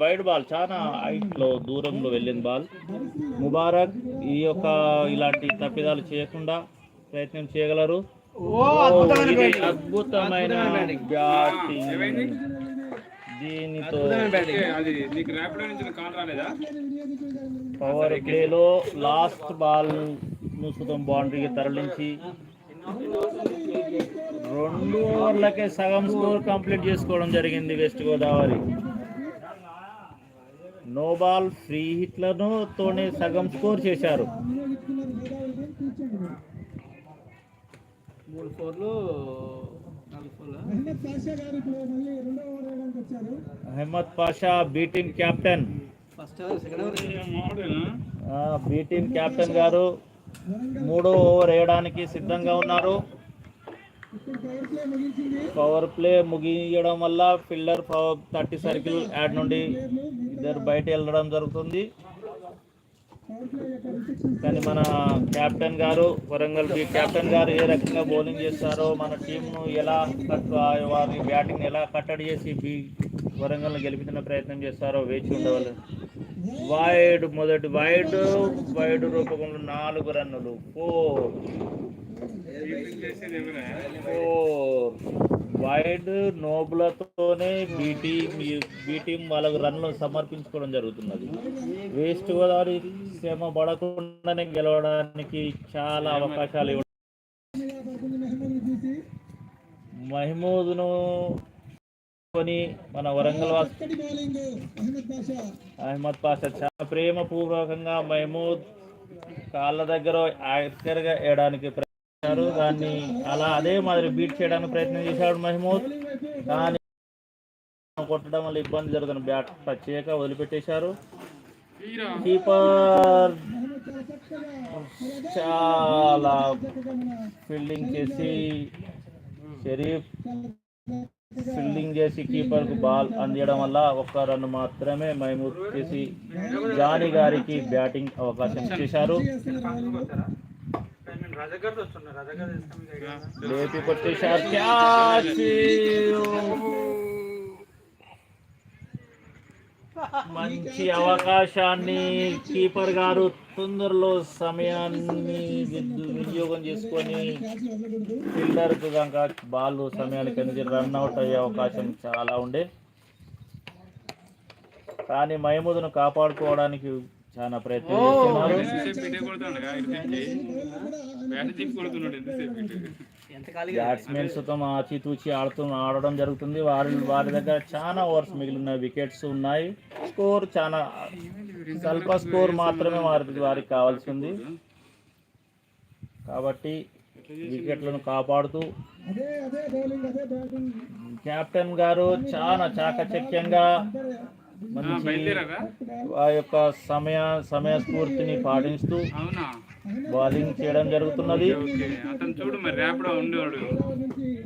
Wide ball చాలా హైట్లో దూరంలో వెళ్ళిన బాల్. ముబారక్ ఈ యొక్క ఇలాంటి తప్పిదాలు చేయకుండా ప్రయత్నం చేయగలరు. అద్భుతమైన బ్యాటింగ్. దీనితో పవర్ ప్లేలో లాస్ట్ బాల్ సుతం బౌండరీకి తరలించి 2 ఓవర్లకే సగం స్కోర్ కంప్లీట్ చేసుకోవడం జరిగింది west Godavari. No ball free హిట్లను తోనే సగం స్కోర్ చేశారు. 3 4లు 4 4. Ahmed Pasha B team captain. B team captain గారు 3వ ఓవర్ వేయడానికి సిద్ధంగా ఉన్నారు. పవర్ ప్లే ముగియడం వల్ల ఫీల్డర్ 30 సర్కిల్ యాడ్ నుండి ఇద్దరు బయట వెళ్ళడం జరుగుతుంది. కానీ మన కెప్టెన్ గారు, వరంగల్ బి కెప్టెన్ గారు ఏ రకంగా బౌలింగ్ చేస్తారో, మన టీంను ఎలా వారి బ్యాటింగ్ ఎలా కట్టడి చేసి వరంగల్ను గెలిపించిన ప్రయత్నం చేస్తారో వేచి ఉండవాలి. వైడ్, మొదటి వైడ్ రూపంలో 4 రన్నులు. 4 వైడ్ నోబులతోనే బీ టీం వాళ్ళకు రన్లు సమర్పించుకోవడం జరుగుతున్నది. వెస్ట్ గోదావరి శ్రమ పడకుండానే గెలవడానికి చాలా అవకాశాలు ఇవ్వడం. మహమూద్ను కొని మన వరంగల్ అహ్మద్ పాషా చాలా ప్రేమపూర్వకంగా మహమూద్ కాళ్ళ దగ్గర యాక్టర్గా వేయడానికి ప్రయత్నించారు. దాన్ని అదే మాదిరి బీట్ చేయడానికి ప్రయత్నం చేశాడు మహమూద్. కానీ కొట్టడం వల్ల ఇబ్బంది జరుగుతున్న బ్యాట్ టచ్ చేయక వదిలిపెట్టేశారు. కీపర్ చాలా ఫీల్డింగ్ చేసి కీపర్కు బాల్ అందించడం వల్ల 1 రన్ మాత్రమే మహమూద్ చేసి జానీ గారికి బ్యాటింగ్ అవకాశం ఇచ్చేశారు. లేపి కొట్టేశారు. మంచి అవకాశాన్ని కీపర్ గారు తొందరలో సమయాన్ని వినియోగం చేసుకొని ఫీల్డర్కు కనుక బాల్ సమయానికి అనేది రన్ అవుట్ అయ్యే అవకాశం చాలా ఉండే. కానీ మహమూద్ను కాపాడుకోవడానికి చాలా ప్రయత్నం చేస్తున్నారు. బ్యాట్స్మెన్స్ ఆచితూచి ఆడడం జరుగుతుంది. వారి దగ్గర చాలా ఓవర్స్ మిగిలిన వికెట్స్ ఉన్నాయి. స్కోర్ చాలా స్వల్ప స్కోర్ మాత్రమే వారికి కావాల్సి ఉంది. కాబట్టి వికెట్లను కాపాడుతూ కెప్టెన్ గారు చాలా చాకచక్యంగా ఆ యొక్క సమయస్ఫూర్తిని పాటిస్తూ బౌలింగ్ చేయడం జరుగుతున్నది.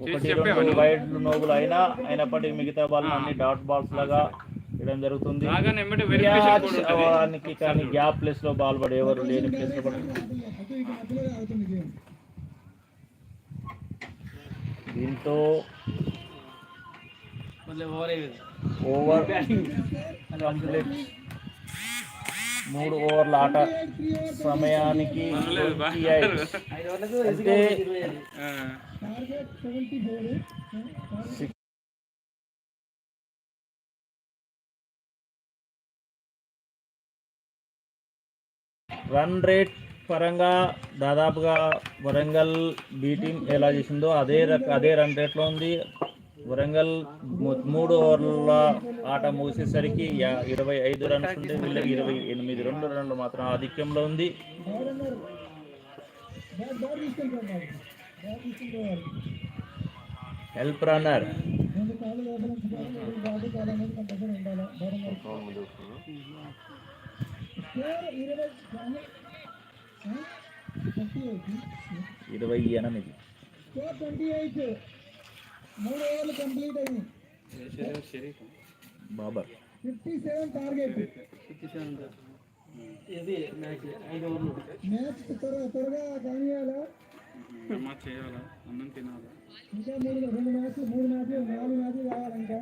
1-2 వైడ్ నోబుల్ అయినప్పటికీ మిగతా బాల్ అన్ని డాట్ బాల్స్ లాగా చేయడం జరుగుతుంది. కానీ గ్యాప్ ప్లేస్ లో బాల్ పడి ఎవరు లేని ప్లేస్ లో పడుతుంది. దీంతో ఓవర్ కంప్లీట్. 3 ఓవర్ల ఆట సమయానికి అంటే రన్ రేట్ పరంగా దాదాపుగా వరంగల్ బీ టీం ఎలా చేసిందో అదే రన్ రేట్లో ఉంది. వరంగల్ 3 ఓవర్ల ఆట ముగిసేసరికి 25 రన్స్ ఉంటే వీళ్ళకి 28 రన్లు మాత్రం ఆధిక్యంలో ఉంది. హెల్ప్ రన్నర్ ఇరవై 28 3 ఓవర్లు కంప్లీట్ అయింది. బాబర్ 57 టార్గెట్. ఇది మ్యాచ్ 5 ఓవర్లు. మ్యాచ్ త్వరగా కానియాలా చేయాలా, అన్నం తినాలా. ఇంకా 3 మ్యాచ్లు 4 మ్యాచ్లు కావాలంట.